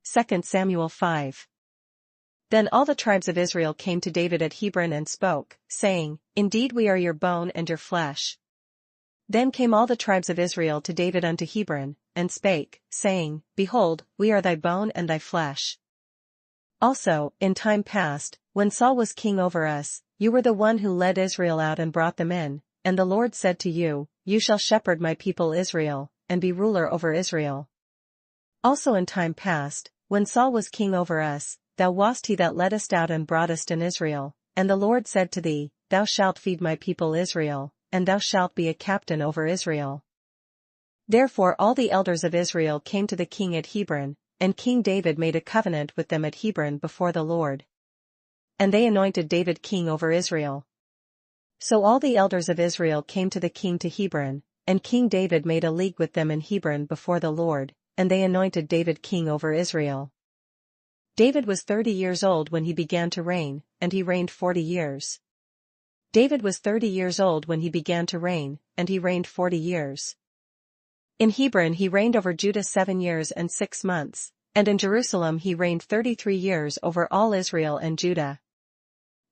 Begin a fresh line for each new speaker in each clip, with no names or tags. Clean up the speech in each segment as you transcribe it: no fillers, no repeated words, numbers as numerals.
2 Samuel 5. Then all the tribes of Israel came to David at Hebron and spoke, saying, Indeed we are your bone and your flesh. Then came all the tribes of Israel to David unto Hebron, and spake, saying, Behold, we are thy bone and thy flesh. Also, in time past, when Saul was king over us, you were the one who led Israel out and brought them in, and the Lord said to you, You shall shepherd my people Israel, and be ruler over Israel. Also in time past, when Saul was king over us, thou wast he that leddest out and broughtest in Israel, and the Lord said to thee, Thou shalt feed my people Israel, and thou shalt be a captain over Israel. Therefore all the elders of Israel came to the king at Hebron, and King David made a covenant with them at Hebron before the Lord. And they anointed David king over Israel. So all the elders of Israel came to the king to Hebron, and King David made a league with them in Hebron before the Lord, and they anointed David king over Israel. David was 30 years old when he began to reign, and he reigned 40 years. David was 30 years old when he began to reign, and he reigned 40 years. In Hebron he reigned over Judah 7 years and 6 months, and in Jerusalem he reigned 33 years over all Israel and Judah.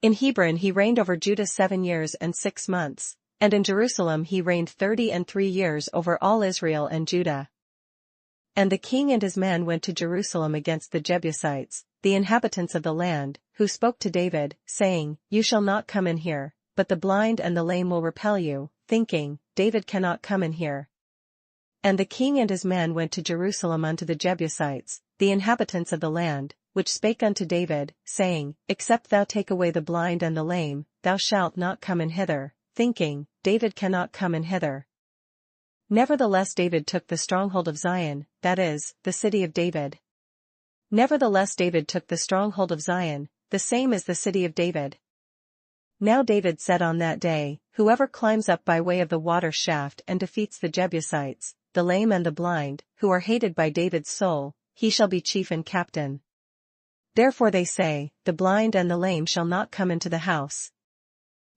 In Hebron he reigned over Judah 7 years and 6 months, and in Jerusalem he reigned 33 years over all Israel and Judah. And the king and his men went to Jerusalem against the Jebusites, the inhabitants of the land, who spoke to David, saying, You shall not come in here, but the blind and the lame will repel you, thinking, David cannot come in here. And the king and his men went to Jerusalem unto the Jebusites, the inhabitants of the land, which spake unto David, saying, Except thou take away the blind and the lame, thou shalt not come in hither, thinking, David cannot come in hither. Nevertheless David took the stronghold of Zion, that is, the city of David. Nevertheless David took the stronghold of Zion, the same as the city of David. Now David said on that day, Whoever climbs up by way of the water shaft and defeats the Jebusites, the lame and the blind, who are hated by David's soul, he shall be chief and captain. Therefore they say, The blind and the lame shall not come into the house.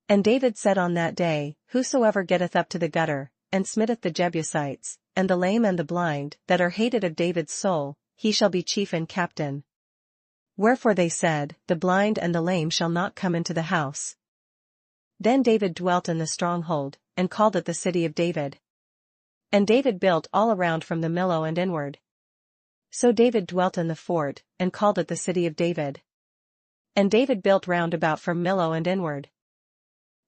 And David said on that day, Whosoever getteth up to the gutter, and smitteth the Jebusites, and the lame and the blind, that are hated of David's soul, he shall be chief and captain. Wherefore they said, The blind and the lame shall not come into the house. Then David dwelt in the stronghold, and called it the city of David. And David built all around from the Millo and inward. So David dwelt in the fort, and called it the city of David. And David built round about from Millo and inward.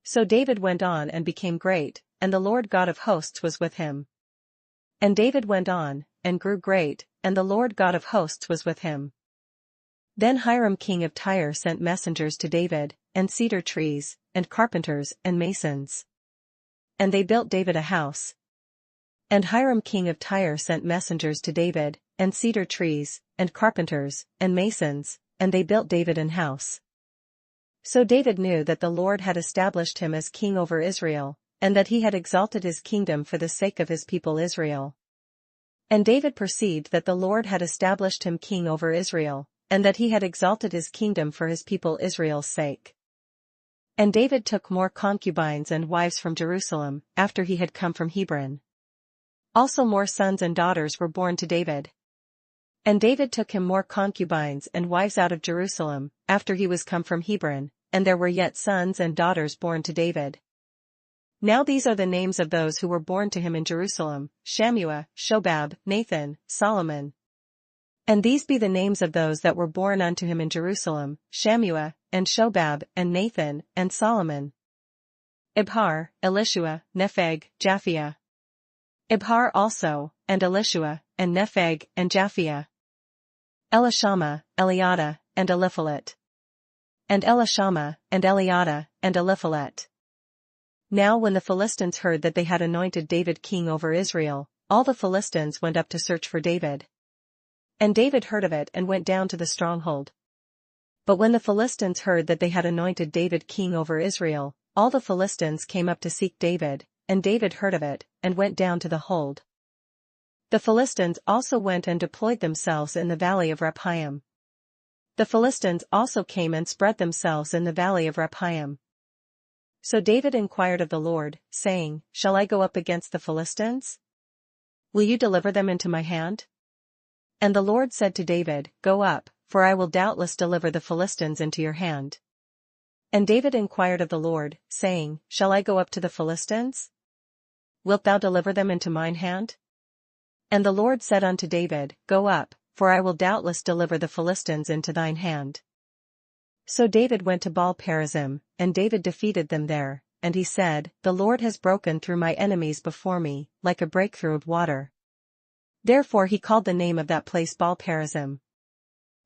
So David went on and became great, and the Lord God of hosts was with him. And David went on, and grew great, and the Lord God of hosts was with him. Then Hiram king of Tyre sent messengers to David, and cedar trees, and carpenters and masons. And they built David a house. And Hiram king of Tyre sent messengers to David, and cedar trees, and carpenters, and masons, and they built David an house. So David knew that the Lord had established him as king over Israel, and that he had exalted his kingdom for the sake of his people Israel. And David perceived that the Lord had established him king over Israel, and that he had exalted his kingdom for his people Israel's sake. And David took more concubines and wives from Jerusalem, after he had come from Hebron. Also more sons and daughters were born to David. And David took him more concubines and wives out of Jerusalem, after he was come from Hebron, and there were yet sons and daughters born to David. Now these are the names of those who were born to him in Jerusalem, Shammua, Shobab, Nathan, Solomon. And these be the names of those that were born unto him in Jerusalem, Shammua, and Shobab, and Nathan, and Solomon. Ibhar, Elishua, Nepheg, Japhia. Ibhar also, and Elishua, and Nepheg, and Japhia. Elishama, Eliada, and Eliphalet. And Elishama, and Eliada, and Eliphalet. Now when the Philistines heard that they had anointed David king over Israel, all the Philistines went up to search for David. And David heard of it and went down to the stronghold. But when the Philistines heard that they had anointed David king over Israel, all the Philistines came up to seek David, and David heard of it, and went down to the hold. The Philistines also went and deployed themselves in the valley of Rephaim. The Philistines also came and spread themselves in the valley of Rephaim. So David inquired of the Lord, saying, Shall I go up against the Philistines? Will you deliver them into my hand? And the Lord said to David, Go up, for I will doubtless deliver the Philistines into your hand. And David inquired of the Lord, saying, Shall I go up to the Philistines? Wilt thou deliver them into mine hand? And the Lord said unto David, Go up, for I will doubtless deliver the Philistines into thine hand. So David went to Baal-perazim, and David defeated them there, and he said, The Lord has broken through my enemies before me, like a breakthrough of water. Therefore he called the name of that place Baal-perazim.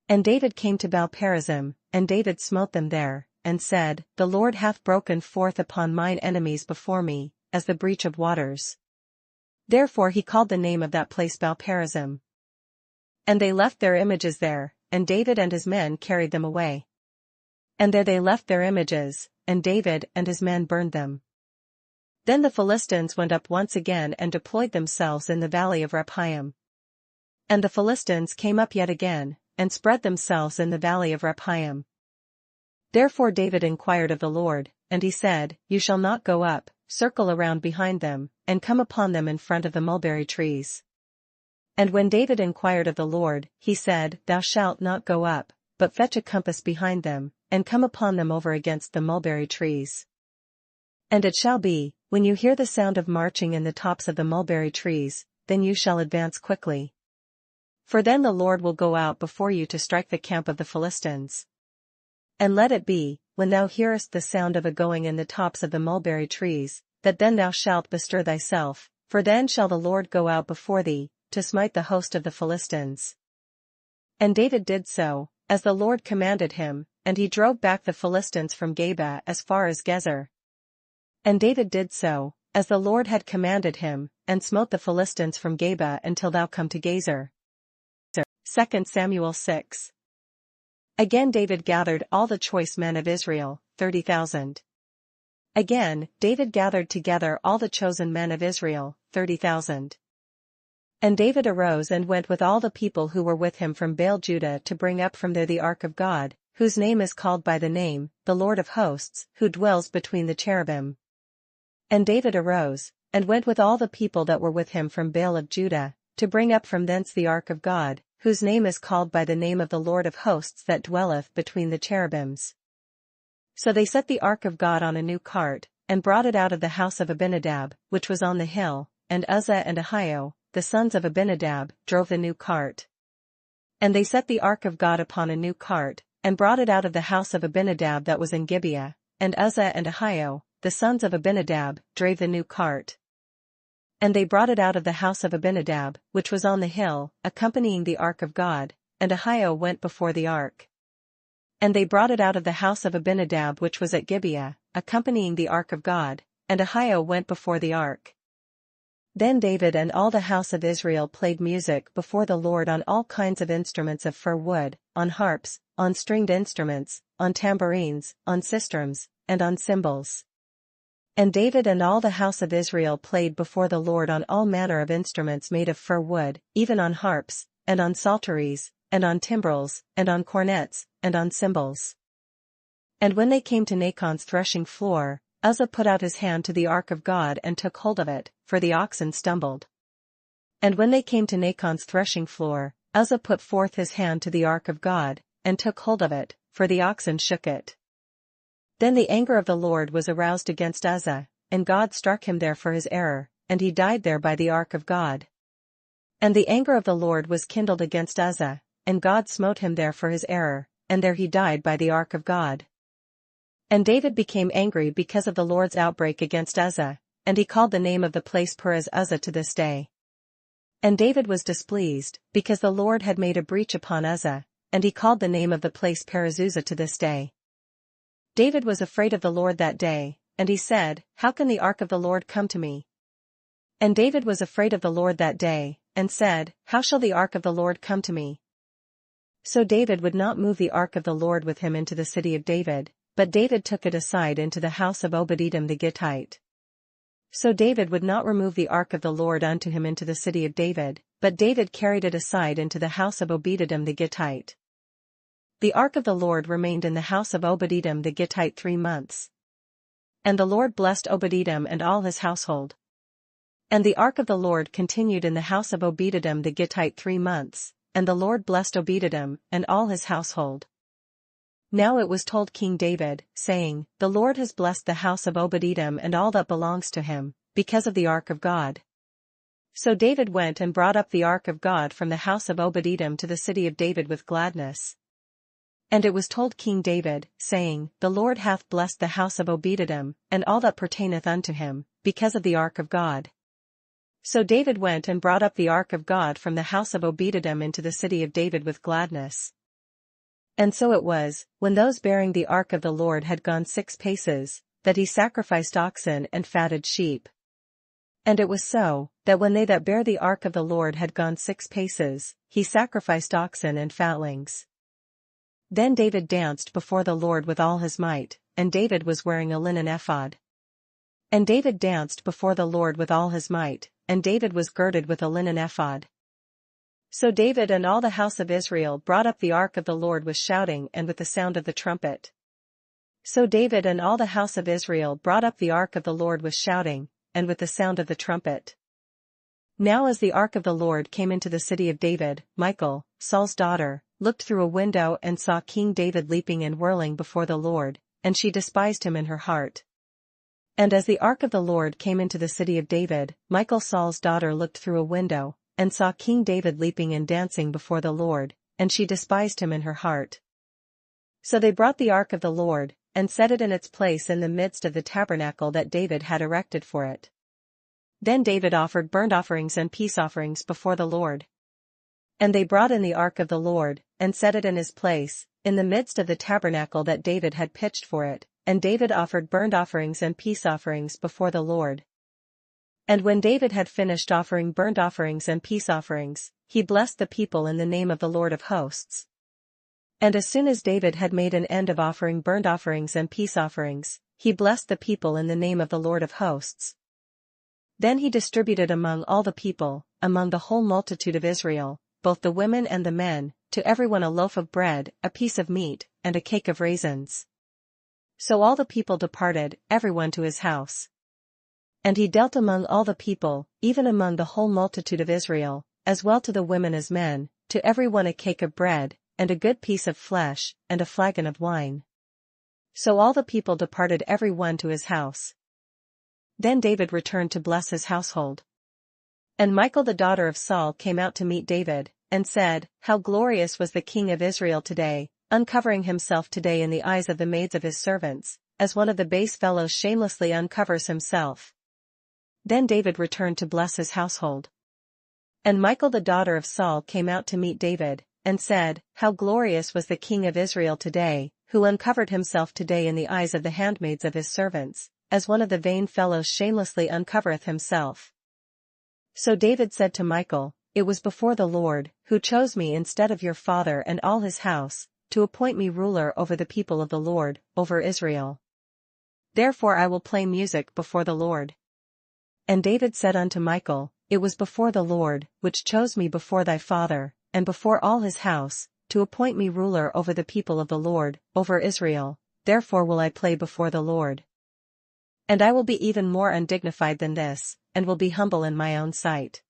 And David came to Baal-perazim, and David smote them there, and said, The Lord hath broken forth upon mine enemies before me, as the breach of waters. Therefore he called the name of that place Baal-perazim. And they left their images there, and David and his men carried them away. And there they left their images, and David and his men burned them. Then the Philistines went up once again and deployed themselves in the valley of Rephaim. And the Philistines came up yet again, and spread themselves in the valley of Rephaim. Therefore David inquired of the Lord, and he said, You shall not go up, circle around behind them, and come upon them in front of the mulberry trees. And when David inquired of the Lord, he said, Thou shalt not go up, but fetch a compass behind them, and come upon them over against the mulberry trees. And it shall be, when you hear the sound of marching in the tops of the mulberry trees, then you shall advance quickly. For then the Lord will go out before you to strike the camp of the Philistines. And let it be, when thou hearest the sound of a going in the tops of the mulberry trees, that then thou shalt bestir thyself, for then shall the Lord go out before thee, to smite the host of the Philistines. And David did so, as the Lord commanded him, and he drove back the Philistines from Geba as far as Gezer. And David did so, as the Lord had commanded him, and smote the Philistines from Geba until thou come to Gezer. 2 Samuel 6. Again David gathered all the choice men of Israel, 30,000. Again, David gathered together all the chosen men of Israel, 30,000. And David arose and went with all the people who were with him from Baal Judah to bring up from there the ark of God, whose name is called by the name, the Lord of hosts, who dwells between the cherubim. And David arose, and went with all the people that were with him from Baal of Judah, to bring up from thence the ark of God, whose name is called by the name of the Lord of hosts that dwelleth between the cherubims. So they set the ark of God on a new cart, and brought it out of the house of Abinadab, which was on the hill, and Uzzah and Ahio, the sons of Abinadab, drove the new cart. And they set the ark of God upon a new cart, and brought it out of the house of Abinadab that was in Gibeah, and Uzzah and Ahio, the sons of Abinadab, drave the new cart. And they brought it out of the house of Abinadab, which was on the hill, accompanying the ark of God, and Ahio went before the ark. And they brought it out of the house of Abinadab which was at Gibeah, accompanying the ark of God, and Ahio went before the ark. Then David and all the house of Israel played music before the Lord on all kinds of instruments of fir wood, on harps, on stringed instruments, on tambourines, on sistrums, and on cymbals. And David and all the house of Israel played before the Lord on all manner of instruments made of fir wood, even on harps, and on psalteries, and on timbrels, and on cornets, and on cymbals. And when they came to Nachon's threshing floor, Uzzah put out his hand to the ark of God and took hold of it, for the oxen stumbled. And when they came to Nachon's threshing floor, Uzzah put forth his hand to the ark of God, and took hold of it, for the oxen shook it. Then the anger of the Lord was aroused against Uzzah, and God struck him there for his error, and he died there by the ark of God. And the anger of the Lord was kindled against Uzzah, and God smote him there for his error, and there he died by the ark of God. And David became angry because of the Lord's outbreak against Uzzah, and he called the name of the place Perez Uzzah to this day. And David was displeased, because the Lord had made a breach upon Uzzah, and he called the name of the place Perez Uzzah to this day. David was afraid of the Lord that day, and he said, How can the ark of the Lord come to me? And David was afraid of the Lord that day, and said, How shall the ark of the Lord come to me? So David would not move the ark of the Lord with him into the city of David, but David took it aside into the house of Obed-Edom the Gittite. So David would not remove the ark of the Lord unto him into the city of David, but David carried it aside into the house of Obed-Edom the Gittite. The ark of the Lord remained in the house of Obed-Edom the Gittite 3 months. And the Lord blessed Obed-Edom and all his household. And the ark of the Lord continued in the house of Obed-Edom the Gittite 3 months, and the Lord blessed Obed-Edom and all his household. Now it was told King David, saying, The Lord has blessed the house of Obed-Edom and all that belongs to him, because of the ark of God. So David went and brought up the ark of God from the house of Obed-Edom to the city of David with gladness. And it was told King David, saying, The Lord hath blessed the house of Obed-Edom, and all that pertaineth unto him, because of the ark of God. So David went and brought up the ark of God from the house of Obed-Edom into the city of David with gladness. And so it was, when those bearing the ark of the Lord had gone 6 paces, that he sacrificed oxen and fatted sheep. And it was so, that when they that bear the ark of the Lord had gone 6 paces, he sacrificed oxen and fatlings. Then David danced before the Lord with all his might, and David was wearing a linen ephod. And David danced before the Lord with all his might, and David was girded with a linen ephod. So David and all the house of Israel brought up the ark of the Lord with shouting and with the sound of the trumpet. So David and all the house of Israel brought up the ark of the Lord with shouting, and with the sound of the trumpet. Now as the ark of the Lord came into the city of David, Michal, Saul's daughter, looked through a window and saw King David leaping and whirling before the Lord, and she despised him in her heart. And as the ark of the Lord came into the city of David, Michal Saul's daughter looked through a window, and saw King David leaping and dancing before the Lord, and she despised him in her heart. So they brought the ark of the Lord, and set it in its place in the midst of the tabernacle that David had erected for it. Then David offered burnt offerings and peace offerings before the Lord. And they brought in the ark of the Lord, and set it in his place, in the midst of the tabernacle that David had pitched for it, and David offered burnt offerings and peace offerings before the Lord. And when David had finished offering burnt offerings and peace offerings, he blessed the people in the name of the Lord of hosts. And as soon as David had made an end of offering burnt offerings and peace offerings, he blessed the people in the name of the Lord of hosts. Then he distributed among all the people, among the whole multitude of Israel, both the women and the men, to everyone a loaf of bread, a piece of meat, and a cake of raisins. So all the people departed, everyone to his house. And he dealt among all the people, even among the whole multitude of Israel, as well to the women as men, to every one a cake of bread, and a good piece of flesh, and a flagon of wine. So all the people departed every one to his house. Then David returned to bless his household. And Michal the daughter of Saul came out to meet David, and said, How glorious was the king of Israel today, uncovering himself today in the eyes of the maids of his servants, as one of the base fellows shamelessly uncovers himself. Then David returned to bless his household. And Michal the daughter of Saul came out to meet David, and said, How glorious was the king of Israel today, who uncovered himself today in the eyes of the handmaids of his servants, as one of the vain fellows shamelessly uncovereth himself. So David said to Michal, It was before the Lord, who chose me instead of your father and all his house, to appoint me ruler over the people of the Lord, over Israel. Therefore I will play music before the Lord. And David said unto Michal, It was before the Lord, which chose me before thy father, and before all his house, to appoint me ruler over the people of the Lord, over Israel, therefore will I play before the Lord. And I will be even more undignified than this, and will be humble in my own sight.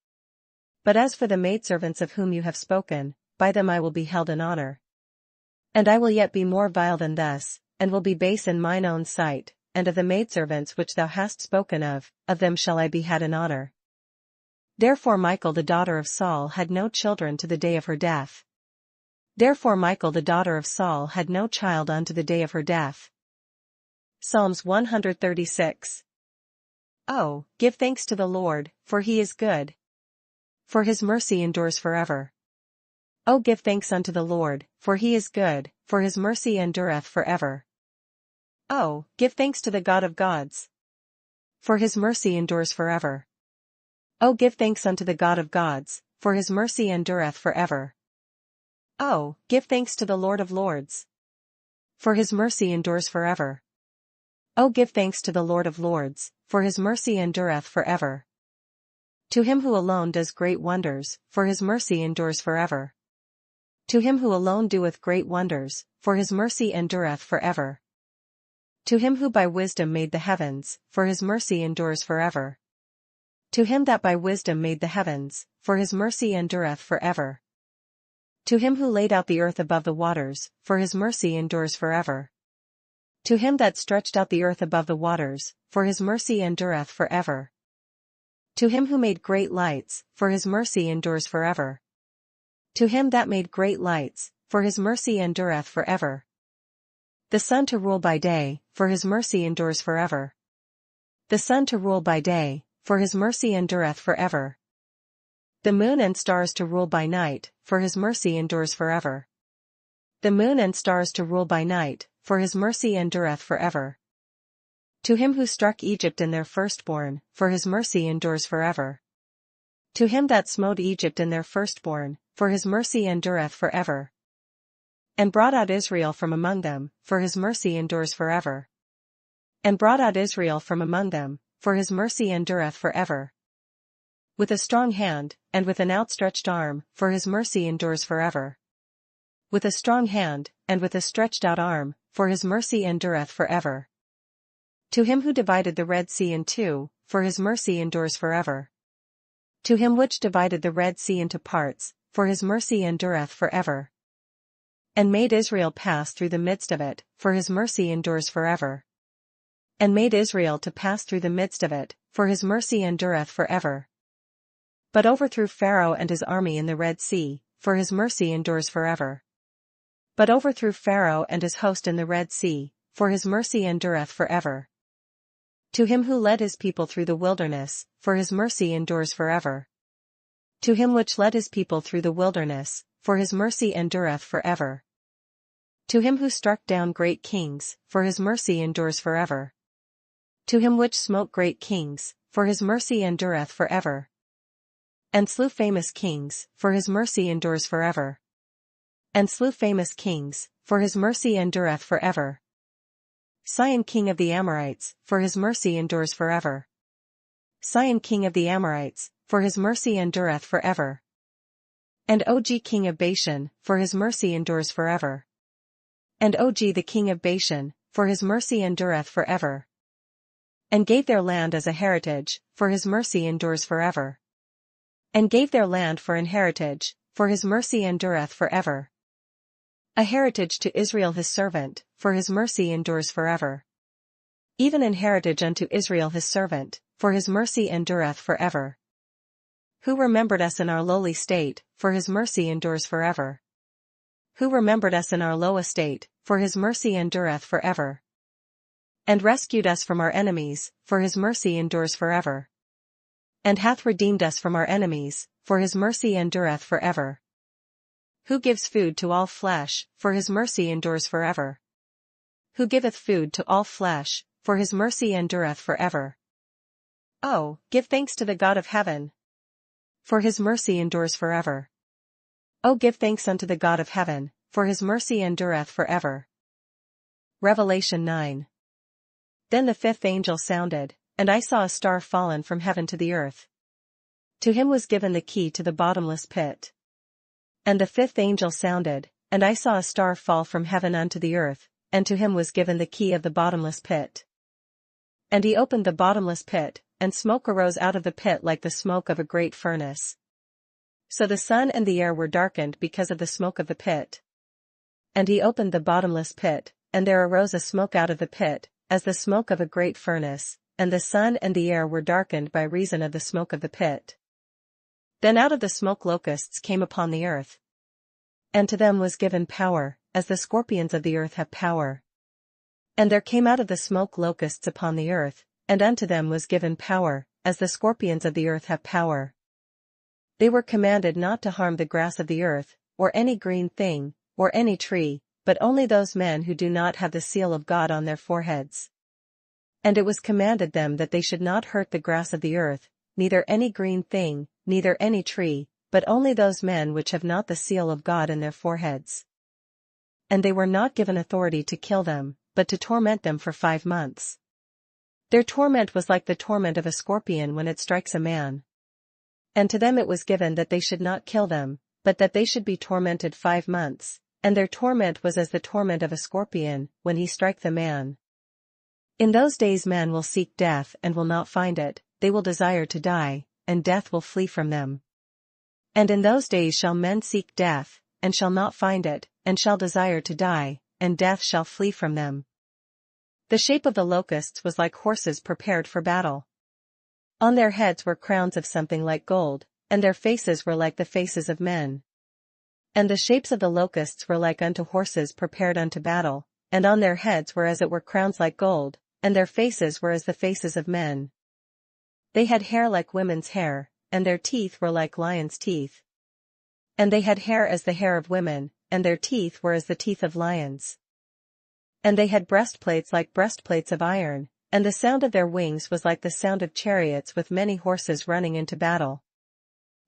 But as for the maidservants of whom you have spoken, by them I will be held in honor. And I will yet be more vile than thus, and will be base in mine own sight, and of the maidservants which thou hast spoken of them shall I be had in honor. Therefore Michal the daughter of Saul had no children to the day of her death. Therefore Michal the daughter of Saul had no child unto the day of her death. Psalms 136. Oh, give thanks to the Lord, for he is good. For his mercy endures forever. Oh, give thanks unto the Lord, for he is good, for his mercy endureth forever. Oh, give thanks to the God of gods. For his mercy endures forever. Oh, give thanks unto the God of gods, for his mercy endureth forever. Oh, give thanks to the Lord of lords. For his mercy endures forever. Oh, give thanks to the Lord of lords, for his mercy endureth forever. To him who alone does great wonders, for his mercy endures forever. To him who alone doeth great wonders, for his mercy endureth forever. To him who by wisdom made the heavens, for his mercy endures forever. To him that by wisdom made the heavens, for his mercy endureth forever. To him who laid out the earth above the waters, for his mercy endures forever. To him that stretched out the earth above the waters, for his mercy endureth forever. To him who made great lights, for his mercy endures forever. To him that made great lights, for his mercy endureth forever. The sun to rule by day, for his mercy endures forever. The sun to rule by day, for his mercy endureth forever. The moon and stars to rule by night, for his mercy endures forever. The moon and stars to rule by night, for his mercy endureth forever. To him who struck Egypt in their firstborn, for his mercy endures forever. To him that smote Egypt in their firstborn, for his mercy endureth forever. And brought out Israel from among them, for his mercy endures forever. And brought out Israel from among them, for his mercy endureth forever. With a strong hand, and with an outstretched arm, for his mercy endures forever. With a strong hand, and with a stretched out arm, for his mercy endureth forever. To him who divided the Red Sea in two, for his mercy endures forever. To him which divided the Red Sea into parts, for his mercy endureth forever. And made Israel pass through the midst of it, for his mercy endures forever. And made Israel to pass through the midst of it, for his mercy endureth forever. But overthrew Pharaoh and his army in the Red Sea, for his mercy endures forever. But overthrew Pharaoh and his host in the Red Sea, for his mercy endureth forever. To him who led his people through the wilderness, for his mercy endures forever. To him which led his people through the wilderness, for his mercy endureth forever. To him who struck down great kings, for his mercy endures forever. To him which smote great kings, for his mercy endureth forever. And slew famous kings, for his mercy endures forever. And slew famous kings, for his mercy endureth forever. Sihon king of the Amorites, for his mercy endures forever. Sihon king of the Amorites, for his mercy endureth forever. And Og king of Bashan, for his mercy endures forever. And Og the king of Bashan, for his mercy endureth forever. And gave their land as a heritage, for his mercy endures forever. And gave their land for an heritage, for his mercy endureth forever. A heritage to Israel his servant, for his mercy endures forever. Even an heritage unto Israel his servant, for his mercy endureth forever. Who remembered us in our lowly state, for his mercy endures forever. Who remembered us in our low estate, for his mercy endureth forever. And rescued us from our enemies, for his mercy endures forever. And hath redeemed us from our enemies, for his mercy endureth forever. Who gives food to all flesh, for his mercy endures forever. Who giveth food to all flesh, for his mercy endureth forever. Oh, give thanks to the God of heaven, for his mercy endures forever. Oh, give thanks unto the God of heaven, for his mercy endureth forever. Revelation 9. Then the fifth angel sounded, and I saw a star fallen from heaven to the earth. To him was given the key to the bottomless pit. And the fifth angel sounded, and I saw a star fall from heaven unto the earth, and to him was given the key of the bottomless pit. And he opened the bottomless pit, and smoke arose out of the pit like the smoke of a great furnace. So the sun and the air were darkened because of the smoke of the pit. And he opened the bottomless pit, and there arose a smoke out of the pit, as the smoke of a great furnace, and the sun and the air were darkened by reason of the smoke of the pit. Then out of the smoke locusts came upon the earth. And to them was given power, as the scorpions of the earth have power. And there came out of the smoke locusts upon the earth, and unto them was given power, as the scorpions of the earth have power. They were commanded not to harm the grass of the earth, or any green thing, or any tree, but only those men who do not have the seal of God on their foreheads. And it was commanded them that they should not hurt the grass of the earth, neither any green thing, neither any tree, but only those men which have not the seal of God in their foreheads. And they were not given authority to kill them, but to torment them for 5 months. Their torment was like the torment of a scorpion when it strikes a man. And to them it was given that they should not kill them, but that they should be tormented 5 months, and their torment was as the torment of a scorpion, when he strike the man. In those days men will seek death and will not find it, they will desire to die, and death will flee from them. And in those days shall men seek death, and shall not find it, and shall desire to die, and death shall flee from them. The shape of the locusts was like horses prepared for battle. On their heads were crowns of something like gold, and their faces were like the faces of men. And the shapes of the locusts were like unto horses prepared unto battle, and on their heads were as it were crowns like gold, and their faces were as the faces of men. They had hair like women's hair, and their teeth were like lions' teeth. And they had hair as the hair of women, and their teeth were as the teeth of lions. And they had breastplates like breastplates of iron, and the sound of their wings was like the sound of chariots with many horses running into battle.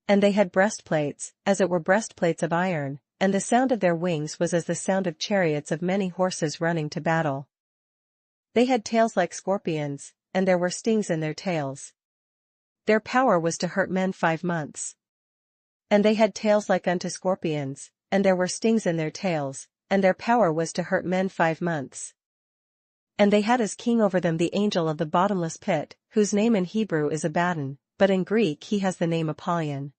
And they had breastplates, as it were breastplates of iron, and the sound of their wings was as the sound of chariots of many horses running to battle. They had tails like scorpions, and there were stings in their tails. Their power was to hurt men 5 months. And they had tails like unto scorpions, and there were stings in their tails, and their power was to hurt men 5 months. And they had as king over them the angel of the bottomless pit, whose name in Hebrew is Abaddon, but in Greek he has the name Apollyon.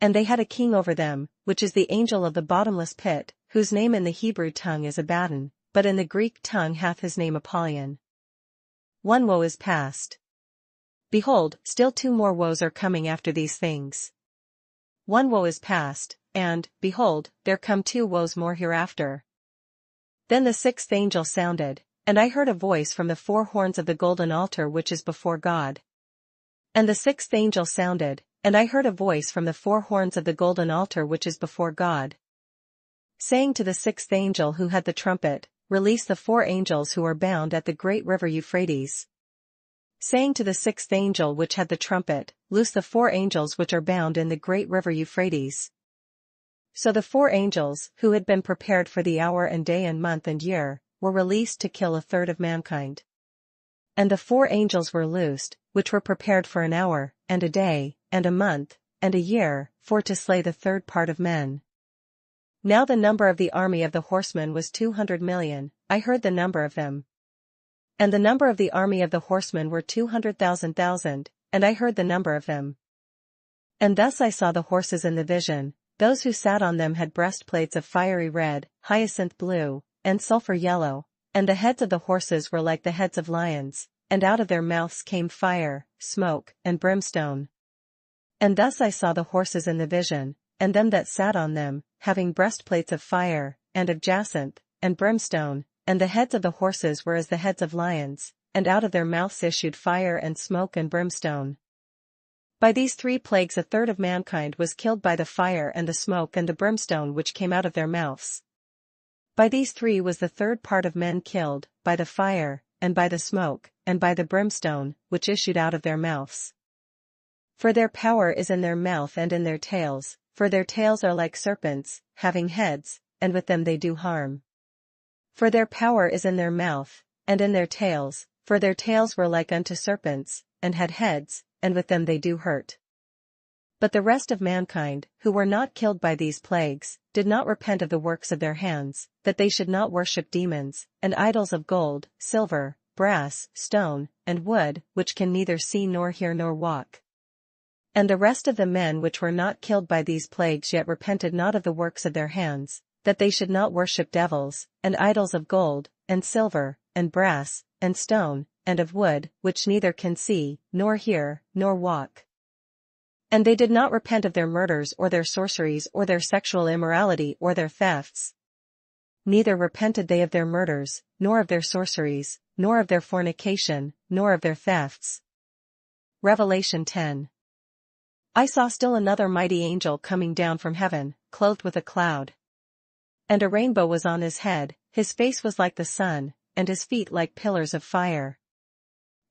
And they had a king over them, which is the angel of the bottomless pit, whose name in the Hebrew tongue is Abaddon, but in the Greek tongue hath his name Apollyon. 1 woe is past. Behold, still 2 more woes are coming after these things. 1 woe is past, and, behold, there come 2 woes more hereafter. Then the 6th angel sounded, and I heard a voice from the 4 horns of the golden altar which is before God. And the 6th angel sounded, and I heard a voice from the 4 horns of the golden altar which is before God, saying to the 6th angel who had the trumpet, Release the 4 angels who are bound at the great river Euphrates. Saying to the 6th angel which had the trumpet, Loose the 4 angels which are bound in the great river Euphrates. So the 4 angels, who had been prepared for the hour and day and month and year, were released to kill 1/3 of mankind. And the 4 angels were loosed, which were prepared for an hour, and a day, and a month, and a year, for to slay the 1/3 part of men. Now the number of the army of the horsemen was 200 million, I heard the number of them. And the number of the army of the horsemen were 200,000, and I heard the number of them. And thus I saw the horses in the vision, those who sat on them had breastplates of fiery red, hyacinth blue, and sulfur yellow, and the heads of the horses were like the heads of lions, and out of their mouths came fire, smoke, and brimstone. And thus I saw the horses in the vision, and them that sat on them, having breastplates of fire, and of jacinth, and brimstone, and the heads of the horses were as the heads of lions, and out of their mouths issued fire and smoke and brimstone. By these 3 plagues 1/3 of mankind was killed by the fire and the smoke and the brimstone which came out of their mouths. By these 3 was the 1/3 part of men killed, by the fire, and by the smoke, and by the brimstone, which issued out of their mouths. For their power is in their mouth and in their tails, for their tails are like serpents, having heads, and with them they do harm. For their power is in their mouth, and in their tails, for their tails were like unto serpents, and had heads, and with them they do hurt. But the rest of mankind, who were not killed by these plagues, did not repent of the works of their hands, that they should not worship demons, and idols of gold, silver, brass, stone, and wood, which can neither see nor hear nor walk. And the rest of the men which were not killed by these plagues yet repented not of the works of their hands, that they should not worship devils, and idols of gold, and silver, and brass, and stone, and of wood, which neither can see, nor hear, nor walk. And they did not repent of their murders or their sorceries or their sexual immorality or their thefts. Neither repented they of their murders, nor of their sorceries, nor of their fornication, nor of their thefts. Revelation 10. I saw still another mighty angel coming down from heaven, clothed with a cloud. And a rainbow was on his head, his face was like the sun, and his feet like pillars of fire.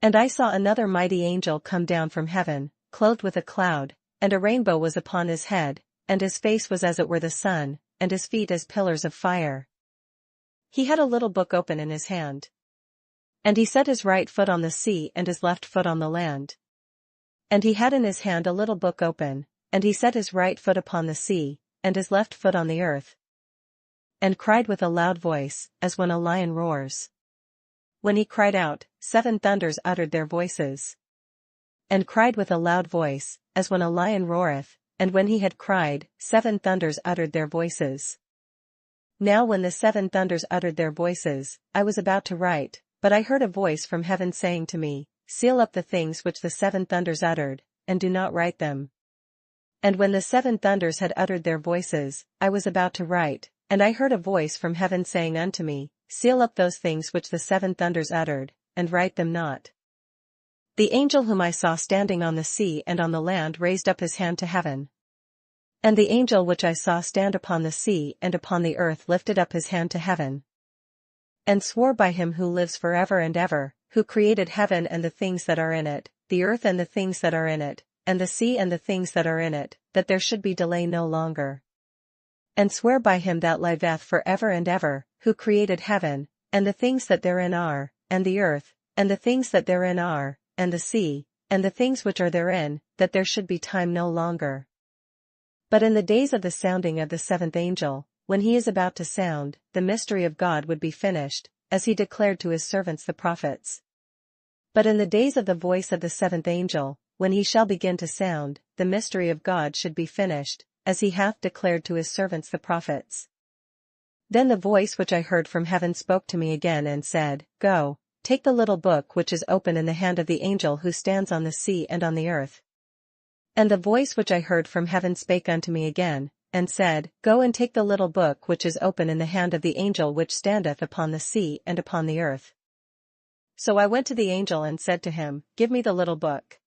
And I saw another mighty angel come down from heaven, clothed with a cloud, and a rainbow was upon his head, and his face was as it were the sun, and his feet as pillars of fire. He had a little book open in his hand. And he set his right foot on the sea and his left foot on the land. And he had in his hand a little book open, and he set his right foot upon the sea, and his left foot on the earth. And cried with a loud voice, as when a lion roars. When he cried out, 7 thunders uttered their voices. And cried with a loud voice, as when a lion roareth, and when he had cried, 7 thunders uttered their voices. Now when the 7 thunders uttered their voices, I was about to write, but I heard a voice from heaven saying to me, Seal up the things which the 7 thunders uttered, and do not write them. And when the 7 thunders had uttered their voices, I was about to write, and I heard a voice from heaven saying unto me, Seal up those things which the 7 thunders uttered, and write them not. The angel whom I saw standing on the sea and on the land raised up his hand to heaven. And the angel which I saw stand upon the sea and upon the earth lifted up his hand to heaven, and swore by him who lives forever and ever, who created heaven and the things that are in it, the earth and the things that are in it, and the sea and the things that are in it, that there should be delay no longer. And swear by him that liveth forever and ever, who created heaven, and the things that therein are, and the earth, and the things that therein are, and the sea, and the things which are therein, that there should be time no longer. But in the days of the sounding of the 7th angel, when he is about to sound, the mystery of God would be finished, as he declared to his servants the prophets. But in the days of the voice of the 7th angel, when he shall begin to sound, the mystery of God should be finished, as he hath declared to his servants the prophets. Then the voice which I heard from heaven spoke to me again and said, Go, take the little book which is open in the hand of the angel who stands on the sea and on the earth. And the voice which I heard from heaven spake unto me again, and said, Go and take the little book which is open in the hand of the angel which standeth upon the sea and upon the earth. So I went to the angel and said to him, Give me the little book.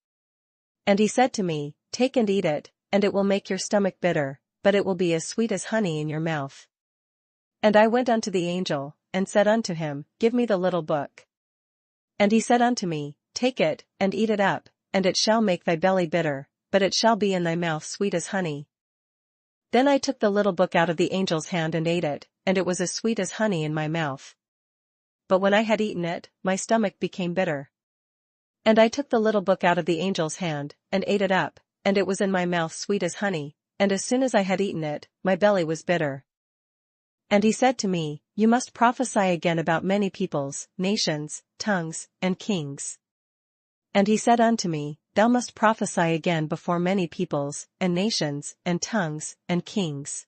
And he said to me, Take and eat it, and it will make your stomach bitter, but it will be as sweet as honey in your mouth. And I went unto the angel, and said unto him, Give me the little book. And he said unto me, Take it, and eat it up, and it shall make thy belly bitter, but it shall be in thy mouth sweet as honey. Then I took the little book out of the angel's hand and ate it, and it was as sweet as honey in my mouth. But when I had eaten it, my stomach became bitter. And I took the little book out of the angel's hand, and ate it up, and it was in my mouth sweet as honey, and as soon as I had eaten it, my belly was bitter. And he said to me, You must prophesy again about many peoples, nations, tongues, and kings. And he said unto me, Thou must prophesy again before many peoples, and nations, and tongues, and kings.